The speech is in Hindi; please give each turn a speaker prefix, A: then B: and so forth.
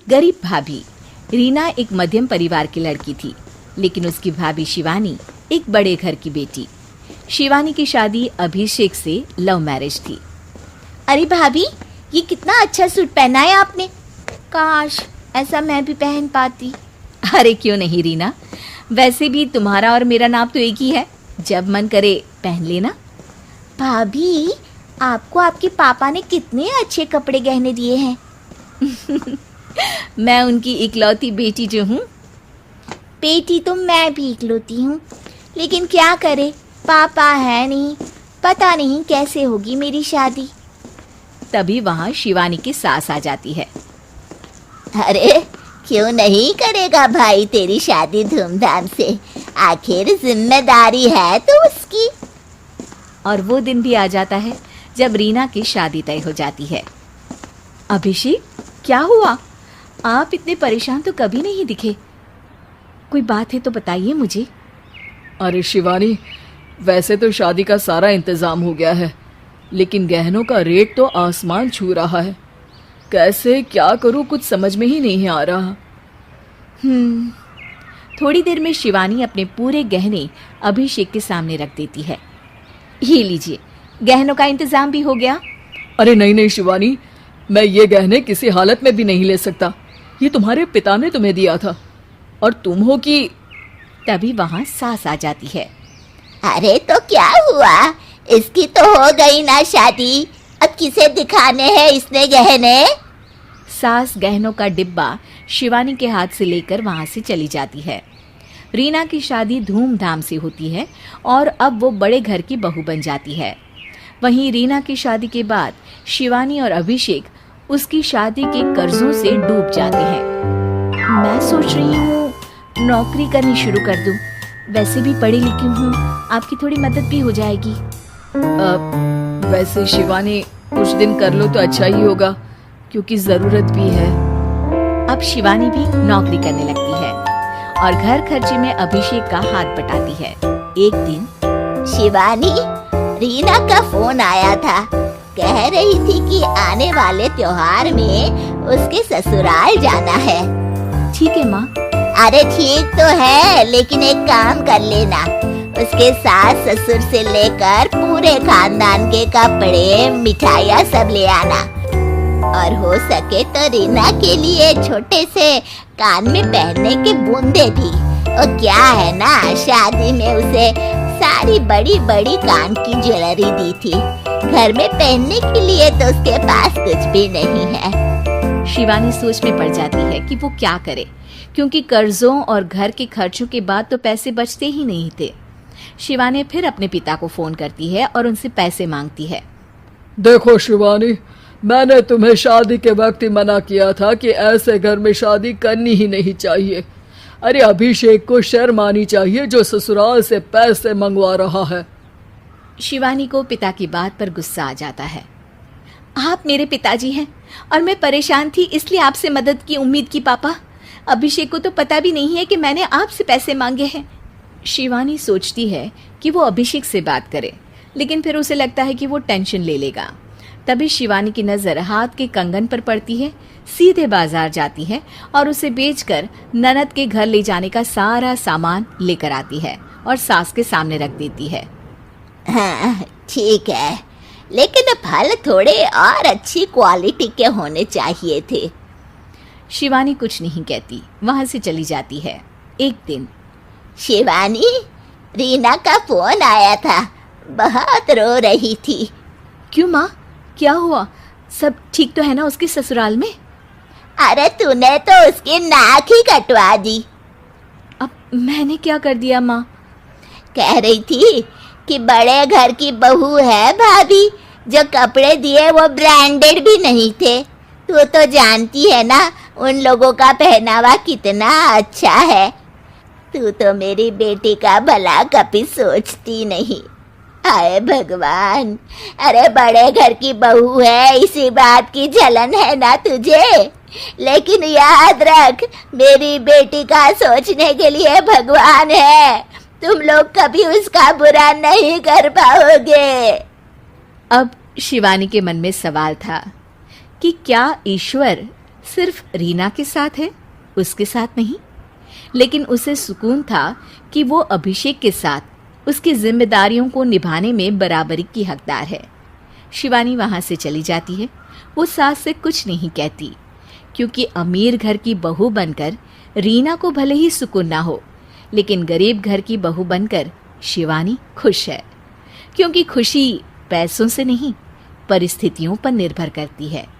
A: गरीब भाभी रीना एक मध्यम परिवार की लड़की थी, लेकिन उसकी भाभी शिवानी एक बड़े घर की बेटी। शिवानी की शादी अभिषेक से लव मैरिज थी।
B: अरे भाभी, ये कितना अच्छा सूट पहना है आपने। काश ऐसा मैं भी पहन पाती।
A: अरे क्यों नहीं रीना, वैसे भी तुम्हारा और मेरा नाम तो एक ही है, जब मन करे पहन लेना।
B: भाभी, आपको आपके पापा ने कितने अच्छे कपड़े गहने दिए हैं।
A: मैं उनकी इकलौती बेटी जो हूँ।
B: बेटी तो मैं भी इकलौती हूँ, लेकिन क्या करे, पापा है नहीं, पता नहीं कैसे होगी मेरी शादी।
A: तभी वहाँ शिवानी की सास आ जाती है।
B: अरे क्यों नहीं करेगा भाई तेरी शादी धूमधाम से, आखिर जिम्मेदारी है तो उसकी।
A: और वो दिन भी आ जाता है जब रीना की शादी तय हो जाती है। अभिषेक, क्या हुआ? आप इतने परेशान तो कभी नहीं दिखे। कोई बात है तो बताइए मुझे।
C: अरे शिवानी, वैसे तो शादी का सारा इंतजाम हो गया है, लेकिन गहनों का रेट तो आसमान छू रहा है। कैसे क्या करूं, कुछ समझ में ही नहीं आ रहा।
A: थोड़ी देर में शिवानी अपने पूरे गहने अभिषेक के सामने रख देती है। ये लीजिए, गहनों का इंतजाम भी हो गया।
C: अरे नहीं नहीं शिवानी, मैं ये गहने किसी हालत में भी नहीं ले सकता। ये तुम्हारे पिता ने तुम्हें दिया था, और तुम हो कि।
A: तभी वहां सास आ जाती है।
B: अरे तो क्या हुआ, इसकी तो हो गई ना शादी, अब किसे दिखाने हैं इसने गहने।
A: सास गहनों का डिब्बा शिवानी के हाथ से लेकर वहां से चली जाती है। रीना की शादी धूमधाम से होती है और अब वो बड़े घर की बहू बन जाती है। वहीं रीना की शादी के बाद शिवानी और अभिषेक उसकी शादी के कर्जों से डूब जाते हैं। मैं सोच रही हूँ नौकरी करनी शुरू कर दूँ, वैसे भी पढ़ी लिखी हूँ, आपकी थोड़ी मदद भी हो जाएगी।
C: वैसे शिवानी, कुछ दिन कर लो तो अच्छा ही होगा, क्योंकि ज़रूरत भी है।
A: अब शिवानी भी नौकरी करने लगती है और घर खर्चे में अभिषेक का हाथ बटाती है। एक दिन
B: शिवानी, रीना का फोन आया था, कह रही थी कि आने वाले त्योहार में उसके ससुराल जाना है।
A: ठीक है माँ।
B: अरे ठीक तो है, लेकिन एक काम कर लेना, उसके सास ससुर से लेकर पूरे खानदान के कपड़े मिठाइयाँ सब ले आना, और हो सके तो रीना के लिए छोटे से कान में पहनने के बूंदे भी। और क्या है ना, शादी में उसे सारी बड़ी बड़ी कान की ज्वेलरी दी थी, घर में पहनने के लिए तो उसके पास कुछ भी नहीं है।
A: शिवानी सोच में पड़ जाती है कि वो क्या करे, क्योंकि कर्जों और घर के खर्चों के बाद तो पैसे बचते ही नहीं थे। शिवानी फिर अपने पिता को फोन करती है और उनसे पैसे मांगती है।
C: देखो शिवानी, मैंने तुम्हें शादी के वक्त ही मना किया था कि ऐसे घर में शादी करनी ही नहीं चाहिए। अरे अभिषेक को शर्म आनी चाहिए जो ससुराल से पैसे मंगवा रहा है।
A: शिवानी को पिता की बात पर गुस्सा आ जाता है। आप मेरे पिताजी हैं और मैं परेशान थी, इसलिए आपसे मदद की उम्मीद की पापा। अभिषेक को तो पता भी नहीं है कि मैंने आपसे पैसे मांगे हैं। शिवानी सोचती है कि वो अभिषेक से बात करे, लेकिन फिर उसे लगता है कि वो टेंशन ले लेगा। तभी शिवानी की नज़र हाथ के कंगन पर पड़ती है, सीधे बाजार जाती है और उसे बेचकर ननद के घर ले जाने का सारा सामान लेकर आती है और सास के सामने रख देती है।
B: हाँ ठीक है, लेकिन फल थोड़े और अच्छी क्वालिटी के होने चाहिए थे।
A: शिवानी कुछ नहीं कहती, वहां से चली जाती है। एक दिन
B: शिवानी, रीना का फोन आया था, बहुत रो रही थी।
A: क्यों माँ, क्या हुआ? सब ठीक तो है ना उसके ससुराल में?
B: अरे तूने तो उसकी नाक ही कटवा दी।
A: अब मैंने क्या कर दिया माँ?
B: कह रही थी कि बड़े घर की बहू है भाभी, जो कपड़े दिए वो ब्रांडेड भी नहीं थे। तू तो जानती है ना उन लोगों का पहनावा कितना अच्छा है। तू तो मेरी बेटी का भला कभी सोचती नहीं। हाय भगवान, अरे बड़े घर की बहू है, इसी बात की जलन है ना तुझे? लेकिन याद रख, मेरी बेटी का सोचने के लिए भगवान है, तुम लोग कभी उसका बुरा नहीं कर पाओगे।
A: अब शिवानी के मन में सवाल था कि क्या ईश्वर सिर्फ रीना के साथ है, उसके साथ नहीं। लेकिन उसे सुकून था कि वो अभिषेक के साथ उसकी जिम्मेदारियों को निभाने में बराबरी की हकदार है। शिवानी वहां से चली जाती है। वो सास से कुछ नहीं कहती, क्योंकि अमीर घर की बहू बनकर रीना को भले ही सुकून ना हो, लेकिन गरीब घर की बहू बनकर शिवानी खुश है, क्योंकि खुशी पैसों से नहीं परिस्थितियों पर निर्भर करती है।